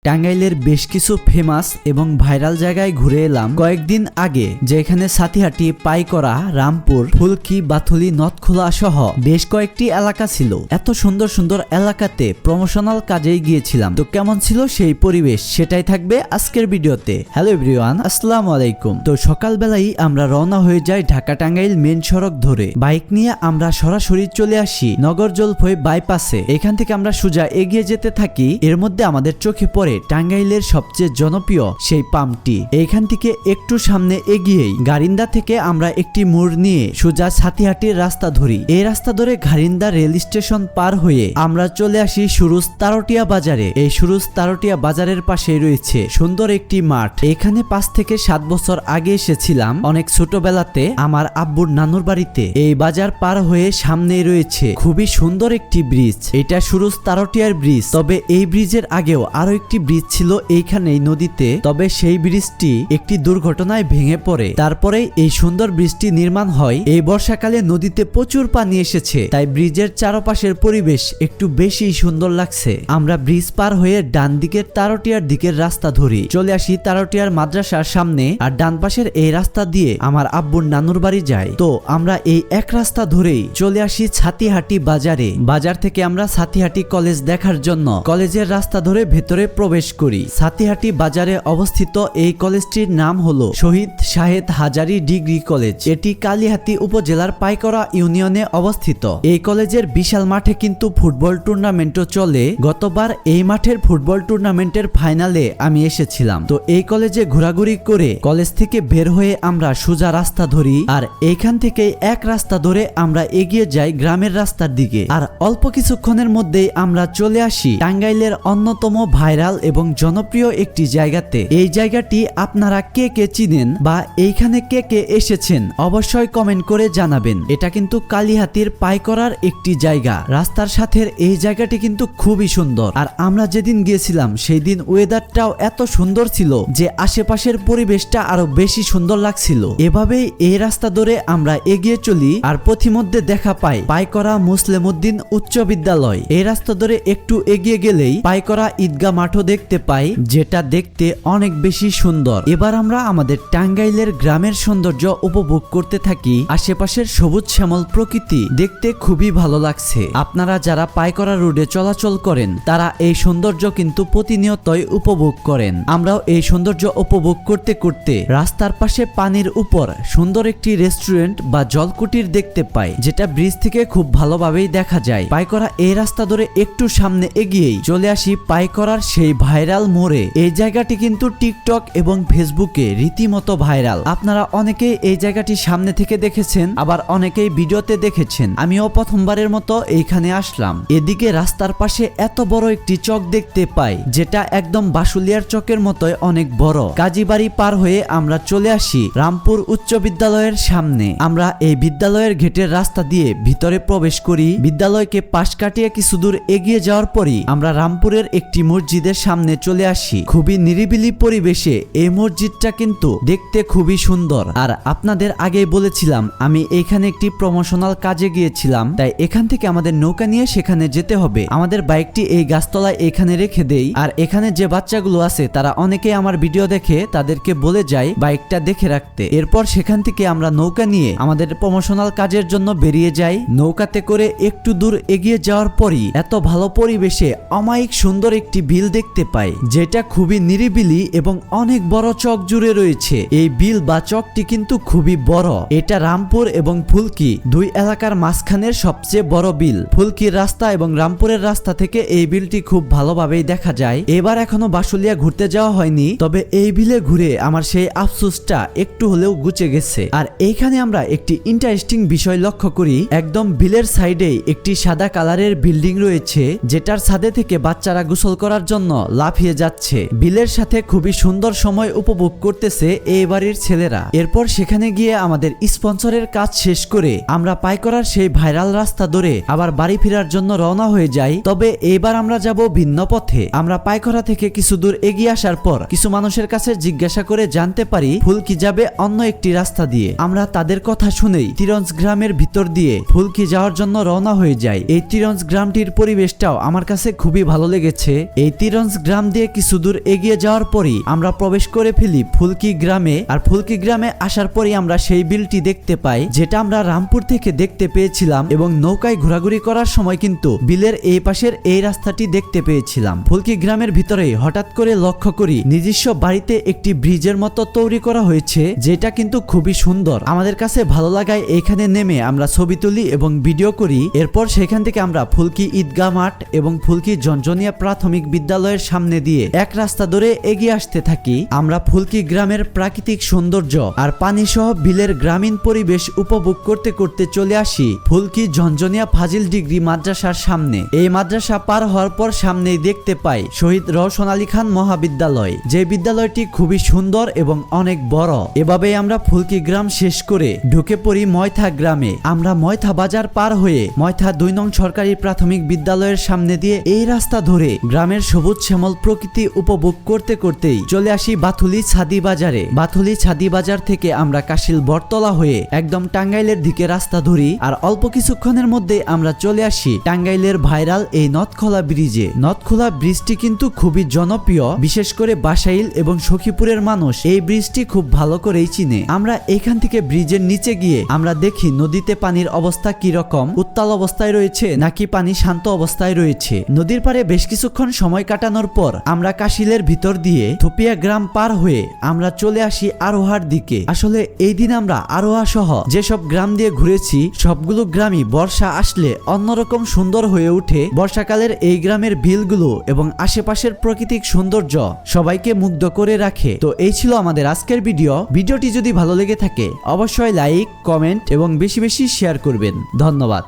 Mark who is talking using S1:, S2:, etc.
S1: টাঙ্গাইলের বেশ কিছু ফেমাস এবং ভাইরাল জায়গায় ঘুরে এলাম কয়েকদিন আগে, যেখানে সাথিহাটি, পাইকরা, রামপুর, ফুলকি, বাথুলি, নথখোলা সহ বেশ কয়েকটি এলাকা ছিল। এত সুন্দর সুন্দর এলাকাতে প্রমোশনাল কাজেই গিয়েছিলাম। তো কেমন ছিল সেই পরিবেশ সেটাই থাকবে আজকের ভিডিওতে। হ্যালো এভরিওয়ান, আসসালামু আলাইকুম। তো সকালবেলাই আমরা রওনা হয়ে যাই ঢাকা টাঙ্গাইল মেন সড়ক ধরে। বাইক নিয়ে আমরা সরাসরি চলে আসি নগর জলফই বাইপাসে। এখান থেকে আমরা সোজা এগিয়ে যেতে থাকি। এর মধ্যে আমাদের চোখে পড়ে টাঙ্গাইলের সবচেয়ে জনপ্রিয় সেই পাম্পটি। এইখান থেকে একটু সামনে এগিয়েই গারিন্দা থেকে আমরা একটি মোড় নিয়ে সোজা সাথিহাটির রাস্তা ধরি। এই রাস্তা ধরে গারিন্দা রেল স্টেশন পার হয়ে আমরা চলে আসি সুরুজ তারটিয়া বাজারে। এই সুরুজ তারটিয়া বাজারের পাশে রয়েছে সুন্দর একটি মাঠ। এখানে 5 থেকে 7 বছর আগে এসেছিলাম অনেক ছোটবেলাতে আমার আব্বুর নানুর বাড়িতে। এই বাজার পার হয়ে সামনে রয়েছে খুবই সুন্দর একটি ব্রিজ। এটা সুরুজ তারটিয়ার ব্রিজ। তবে এই ব্রিজের আগেও আরো একটি ব্রিজ ছিল এইখানেই নদীতে। তবে সেই ব্রিজটি একটি দুর্ঘটনায় ভেঙে পড়ে। তারপরে এই সুন্দর ব্রিজটি নির্মাণ হয়। এই বর্ষাকালে নদীতে প্রচুর পানি এসেছে, তাই ব্রিজের চারপাশের পরিবেশ একটু বেশি সুন্দর লাগছে। আমরা ব্রিজ পার হয়ে ডান দিকের তারটিয়ার দিকের রাস্তা ধরি, চলে আসি তারটিয়ার মাদ্রাসার সামনে। আর ডান পাশের এই রাস্তা দিয়ে আমার আব্বুর নানুর বাড়ি যায়। তো আমরা এই এক রাস্তা ধরেই চলে আসি সাথিহাটি বাজারে। বাজার থেকে আমরা সাথিহাটি কলেজ দেখার জন্য কলেজের রাস্তা ধরে ভেতরে প্রবেশ করি। সাথিহাটি বাজারে অবস্থিত এই কলেজটির নাম হলো শহীদ শাহেদ হাজারী ডিগ্রি কলেজ। এটি কালিহাতী উপজেলার পাইকরা ইউনিয়নে অবস্থিত। এই কলেজের বিশাল মাঠে কিন্তু ফুটবল টুর্নামেন্টও চলে। গতবার এই মাঠের ফুটবল টুর্নামেন্টের ফাইনালে আমি এসেছিলাম। তো এই কলেজে ঘোরাঘুরি করে কলেজ থেকে বের হয়ে আমরা সোজা রাস্তা ধরি। আর এইখান থেকে এক রাস্তা ধরে আমরা এগিয়ে যাই গ্রামের রাস্তার দিকে। আর অল্প কিছুক্ষণের মধ্যেই আমরা চলে আসি টাঙ্গাইলের অন্যতম ভাইরাল এবং জনপ্রিয় একটি জায়গাতে। এই জায়গাটি আপনারা কে কে চিনেন বা এইখানে কে কে এসেছেন অবশ্যই কমেন্ট করে জানাবেন। এটা কিন্তু কালিহাতীর পাইকরার একটি জায়গা। রাস্তার সাথে এই জায়গাটি কিন্তু খুবই সুন্দর। আর আমরা যেদিন গিয়েছিলাম সেই দিন ওয়েদারটাও এত সুন্দর ছিল যে আশেপাশের পরিবেশটা আরো বেশি সুন্দর লাগছিল। এভাবেই এই রাস্তা ধরে আমরা এগিয়ে চলি। আর পথিমধ্যে দেখা পাই পাইকরা মুসলিম উদ্দিন উচ্চ বিদ্যালয়। এই রাস্তা ধরে একটু এগিয়ে গেলেই পাইকরা ঈদগাহ মাঠও দেখতে পাই, যেটা দেখতে অনেক বেশি সুন্দর। এবার আমরা আমাদের টাঙ্গাইলের গ্রামের সৌন্দর্য উপভোগ করতে থাকি। আশেপাশের সবুজ শ্যামল প্রকৃতি দেখতে খুবই ভালো লাগছে। আপনারা যারা পাইকরা রোডে চলাচল করেন তারা এই সৌন্দর্য কিন্তু প্রতিনিয়তই উপভোগ করেন। আমরাও এই সৌন্দর্য উপভোগ করতে করতে রাস্তার পাশে পানির উপর সুন্দর একটি রেস্টুরেন্ট বা জলকুটির দেখতে পাই, যেটা ব্রিজ থেকে খুব ভালোভাবেই দেখা যায়। পাইকরা এই রাস্তা ধরে একটু সামনে এগিয়েই চলে আসি পাইকরার সেই ভাইরাল মোড়ে। এই জায়গাটি কিন্তু টিকটক এবং ফেসবুকে রীতিমতো ভাইরাল। আপনারা অনেকেই এই জায়গাটি সামনে থেকে দেখেছেন, আবার অনেকেই ভিডিওতে দেখেছেন। আমিও প্রথমবারের মতো এইখানে আসলাম। এদিকে রাস্তার পাশে এত বড় একটি চক দেখতে পাই, যেটা একদম বাসুলিয়ার চকের মতোই অনেক বড়। কাজীবাড়ি পার হয়ে আমরা চলে আসি রামপুর উচ্চ বিদ্যালয়ের সামনে। আমরা এই বিদ্যালয়ের গেটের রাস্তা দিয়ে ভিতরে প্রবেশ করি। বিদ্যালয়কে পাশ কাটিয়ে কিছু দূর এগিয়ে যাওয়ার পরই আমরা রামপুরের একটি মসজিদের সামনে চলে আসি। খুবই নিরিবিলি পরিবেশে এই মসজিদটা কিন্তু দেখতে খুবই সুন্দর। আর আপনাদের আগেই বলেছিলাম আমি এখানে একটি প্রমোশনাল কাজে গিয়েছিলাম, তাই এখান থেকে আমাদের নৌকা নিয়ে সেখানে যেতে হবে। আমাদের বাইকটি এই গাছতলায় এখানে রেখে দেই। আর এখানে যে বাচ্চাগুলো আছে তারা অনেকেই আমার ভিডিও দেখে, তাদেরকে বলে যাই বাইকটা দেখে রাখতে। এরপর সেখান থেকে আমরা নৌকা নিয়ে আমাদের প্রমোশনাল কাজের জন্য বেরিয়ে যাই। নৌকাতে করে একটু দূর এগিয়ে যাওয়ার পরই এত ভালো পরিবেশে অমায়িক সুন্দর একটি বিল দেখতে পাই, যেটা খুবই নিরিবিলি এবং অনেক বড় চক জুড়ে রয়েছে। এই বিল বা চকটি কিন্তু খুবই বড়। এটা রামপুর এবং ফুলকি দুই এলাকার মাঝখানের সবচেয়ে বড় বিল। ফুলকির রাস্তা এবং রামপুরের রাস্তা থেকে এই বিলটি খুব ভালোভাবেই দেখা যায়। এবার এখনো বাসুলিয়া ঘুরতে যাওয়া হয়নি, তবে এই বিলে ঘুরে আমার সেই আফসোসটা একটু হলেও ঘুচে গেছে। আর এইখানে আমরা একটি ইন্টারেস্টিং বিষয় লক্ষ্য করি। একদম বিলের সাইডে একটি সাদা কালারের বিল্ডিং রয়েছে, যেটার ছাদে থেকে বাচ্চারা গোসল করার জন্য লাফিয়ে যাচ্ছে। বিলের সাথে খুবই সুন্দর সময় উপভোগ করতেছে এই বাড়ির ছেলেরা। এরপর সেখানে গিয়ে আমাদের স্পন্সরের কাজ শেষ করে আমরা পাইকরার সেই ভাইরাল রাস্তা ধরে আবার বাড়ি ফেরার জন্য রওনা হয়ে যাই। তবে এবার আমরা যাব ভিন্ন পথে। আমরা পাইকরা থেকে কিছু দূর এগিয়ে আসার পর কিছু মানুষের কাছে জিজ্ঞাসা করে জানতে পারি ফুলকি যাবে অন্য একটি রাস্তা দিয়ে। আমরা তাদের কথা শুনেই তিরঞ্জ গ্রামের ভিতর দিয়ে ফুলকি যাওয়ার জন্য রওনা হয়ে যাই। এই তিরঞ্জ গ্রামটির পরিবেশটাও আমার কাছে খুবই ভালো লেগেছে। এই তিরঞ্জ গ্রাম দিয়ে কিছু দূর এগিয়ে যাওয়ার পরই আমরা প্রবেশ করে ফেলি ফুলকি গ্রামে। আর ফুলকি গ্রামে আসার পরই আমরা সেই বিলটি দেখতে পাই যেটা আমরা রামপুর থেকে দেখতে পেয়েছিলাম, এবং নৌকায় ঘোরাঘুরি করার সময় কিন্তু বিলের এই পাশের এই রাস্তাটি দেখতে পেয়েছিলাম। ফুলকি গ্রামের ভিতরে হঠাৎ করে লক্ষ্য করি নিজস্ব বাড়িতে একটি ব্রিজের মতো তৈরি করা হয়েছে, যেটা কিন্তু খুবই সুন্দর। আমাদের কাছে ভালো লাগায় এখানে নেমে আমরা ছবি তুলি এবং ভিডিও করি। এরপর সেখান থেকে আমরা ফুলকি ঈদগাহ মাঠ এবং ফুলকি জঞ্জনিয়া প্রাথমিক বিদ্যালয়ের সামনে দিয়ে এক রাস্তা ধরে এগিয়ে আসতে থাকি। আমরা ফুলকি গ্রামের প্রাকৃতিক সৌন্দর্য আর পানি সহ বিলের গ্রামীণ পরিবেশ উপভোগ করতে করতে চলে আসি ফুলকি জঞ্জনিয়া ফাজিল ডিগ্রি মাদ্রাসার সামনে। এই মাদ্রাসা পার হওয়ার পর সামনেই দেখতে পাই শহীদ রওশন আলী খান মহাবিদ্যালয়, যে বিদ্যালয়টি খুবই সুন্দর এবং অনেক বড়। এভাবেই আমরা ফুলকি গ্রাম শেষ করে ঢুকে পড়ি ময়থা গ্রামে। আমরা ময়থা বাজার পার হয়ে ময়থা 2 নং সরকারি প্রাথমিক বিদ্যালয়ের সামনে দিয়ে এই রাস্তা ধরে গ্রামের সবুজ শ্যামল প্রকৃতি উপভোগ করতে করতেই চলে আসি বাথুলি ছাদি বাজারে। বাথুলি ছাদি বাজার থেকে আমরা কাশিল বটতলা হয়ে একদম টাঙ্গাইলের দিকে রাস্তা ধরি। আর অল্প কিছুক্ষণের মধ্যে আমরা চলে আসি টাঙ্গাইলের ভাইরাল এই নথখোলা ব্রিজে। নথখোলা ব্রিজটি কিন্তু খুবই জনপ্রিয়, বিশেষ করে বাসাইল এবং সখীপুরের মানুষ এই ব্রিজটি খুব ভালো করেই চিনে। আমরা এখান থেকে ব্রিজের নিচে গিয়ে আমরা দেখি নদীতে পানির অবস্থা কি রকম, উত্তাল অবস্থায় রয়েছে নাকি পানি শান্ত অবস্থায় রয়েছে। নদীর পারে বেশ কিছুক্ষণ সময় কাটানোর পর আমরা কাশিলের ভিতর দিয়ে থুপিয়া গ্রাম পার হয়ে আমরা চলে আসি আরোহার দিকে। আসলে এই দিন আমরা আরোহা সহ যেসব গ্রাম দিয়ে ঘুরেছি সবগুলো গ্রামই বর্ষা আসলে অন্যরকম সুন্দর হয়ে ওঠে। বর্ষাকালের এই গ্রামের বিলগুলো এবং আশেপাশের প্রাকৃতিক সৌন্দর্য সবাইকে মুগ্ধ করে রাখে। তো এই ছিল আমাদের আজকের ভিডিওটি যদি ভালো লেগে থাকে অবশ্যই লাইক, কমেন্ট এবং বেশি বেশি শেয়ার করবেন। ধন্যবাদ।